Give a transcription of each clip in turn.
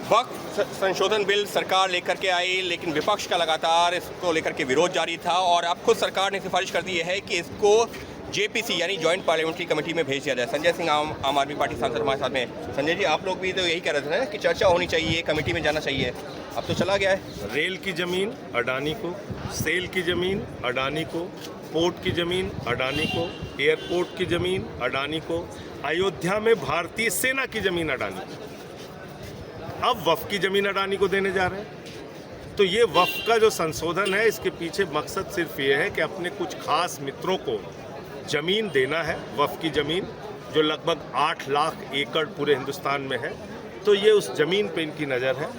वक्फ संशोधन बिल सरकार लेकर के आई, लेकिन विपक्ष का लगातार इसको लेकर के विरोध जारी था और अब खुद सरकार ने सिफारिश कर दी है कि इसको जेपीसी यानी जॉइंट पार्लियामेंट्री कमेटी में भेज दिया जाए। संजय सिंह आम आदमी पार्टी सांसद हमारे साथ में। संजय जी, आप लोग भी तो यही कह रहे थे ना कि चर्चा होनी चाहिए, कमेटी में जाना चाहिए, अब तो चला गया है। रेल की ज़मीन अडानी को, सेल की ज़मीन अडानी को, पोर्ट की ज़मीन अडानी को, एयरपोर्ट की ज़मीन अडानी को, अयोध्या में भारतीय सेना की ज़मीन अडानी को, अब वक्फ की ज़मीन अडानी को देने जा रहे हैं। तो ये वक्फ का जो संशोधन है, इसके पीछे मकसद सिर्फ ये है कि अपने कुछ खास मित्रों को ज़मीन देना है, वक्फ की ज़मीन जो लगभग 8 लाख एकड़ पूरे हिंदुस्तान में है। तो ये उस ज़मीन पे इनकी नज़र है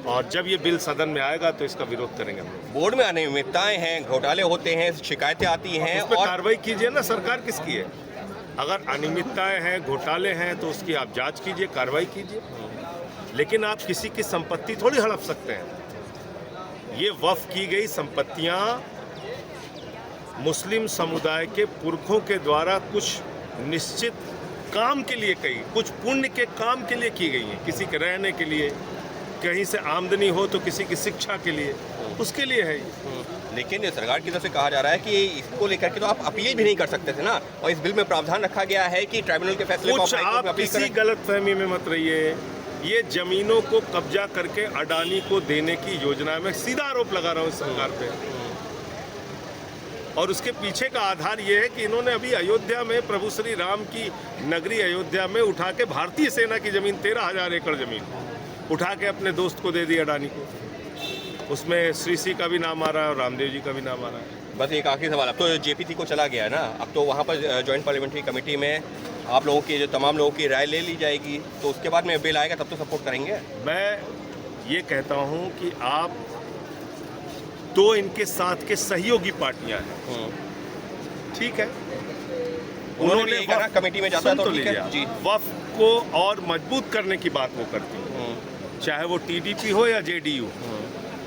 और जब ये बिल सदन में आएगा तो इसका विरोध करेंगे। बोर्ड में अनियमितताएं हैं, घोटाले होते हैं, शिकायतें आती हैं उस पर और कार्रवाई कीजिए ना, सरकार किसकी है? अगर अनियमितताएं हैं, घोटाले हैं तो उसकी आप जांच कीजिए, कार्रवाई कीजिए, लेकिन आप किसी की संपत्ति थोड़ी हड़प सकते हैं। ये वक्फ की गई संपत्तियां मुस्लिम समुदाय के पुरखों के द्वारा कुछ निश्चित काम के लिए कुछ पुण्य के काम के लिए की गई हैं। किसी के रहने के लिए, कहीं से आमदनी हो तो किसी की शिक्षा के लिए, उसके लिए है ये। लेकिन सरकार की तरफ से कहा जा रहा है कि इसको लेकर के तो आप अपील भी नहीं कर सकते थे ना, और इस बिल में प्रावधान रखा गया है कि ट्राइब्यूनल के फैसले को कुछ आप किसी गलतफहमी में मत रहिए। ये जमीनों को कब्जा करके अडानी को देने की योजना में सीधा आरोप लगा रहा हूँ सरकार पे, और उसके पीछे का आधार ये है कि इन्होंने अभी अयोध्या में प्रभु श्री राम की नगरी अयोध्या में उठा के भारतीय सेना की जमीन 13,000 एकड़ जमीन उठा के अपने दोस्त को दे दी अडानी को। उसमें श्री सी का भी नाम आ रहा है और रामदेव जी का भी नाम आ रहा है। बस एक आखिरी सवाल, अब तो जेपीसी को चला गया है ना, अब तो वहाँ पर जॉइंट पार्लियामेंट्री कमेटी में आप लोगों की, जो तमाम लोगों की राय ले ली जाएगी, तो उसके बाद में बिल आएगा तब तो सपोर्ट करेंगे। मैं ये कहता हूँ कि आप दो इनके साथ के सहयोगी पार्टियां हैं, ठीक है, उन्होंने कहा कमेटी में जाता तो ठीक है जी। वक्फ को और मजबूत करने की बात वो करती है, चाहे वो टीडीपी हो या जेडीयू,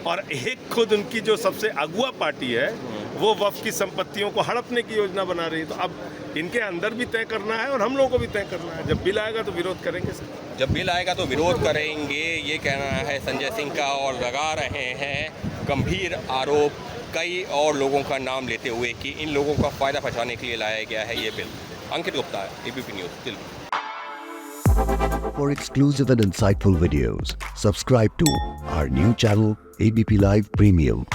और एक खुद उनकी जो सबसे अगुआ पार्टी है वो वक्फ की संपत्तियों को हड़पने की योजना बना रही है। तो अब इनके अंदर भी तय करना है और हम लोगों को भी तय करना है। जब बिल आएगा तो विरोध करेंगे सर। जब बिल आएगा तो विरोध करेंगे, ये कहना है संजय सिंह का, और लगा रहे हैं गंभीर आरोप कई और लोगों का नाम लेते हुए कि इन लोगों का फ़ायदा पहुँचाने के लिए लाया गया है ये bill. Ankit Gupta, ABP news, Delhi. For exclusive and insightful videos, subscribe to our new channel ABP Live Premium.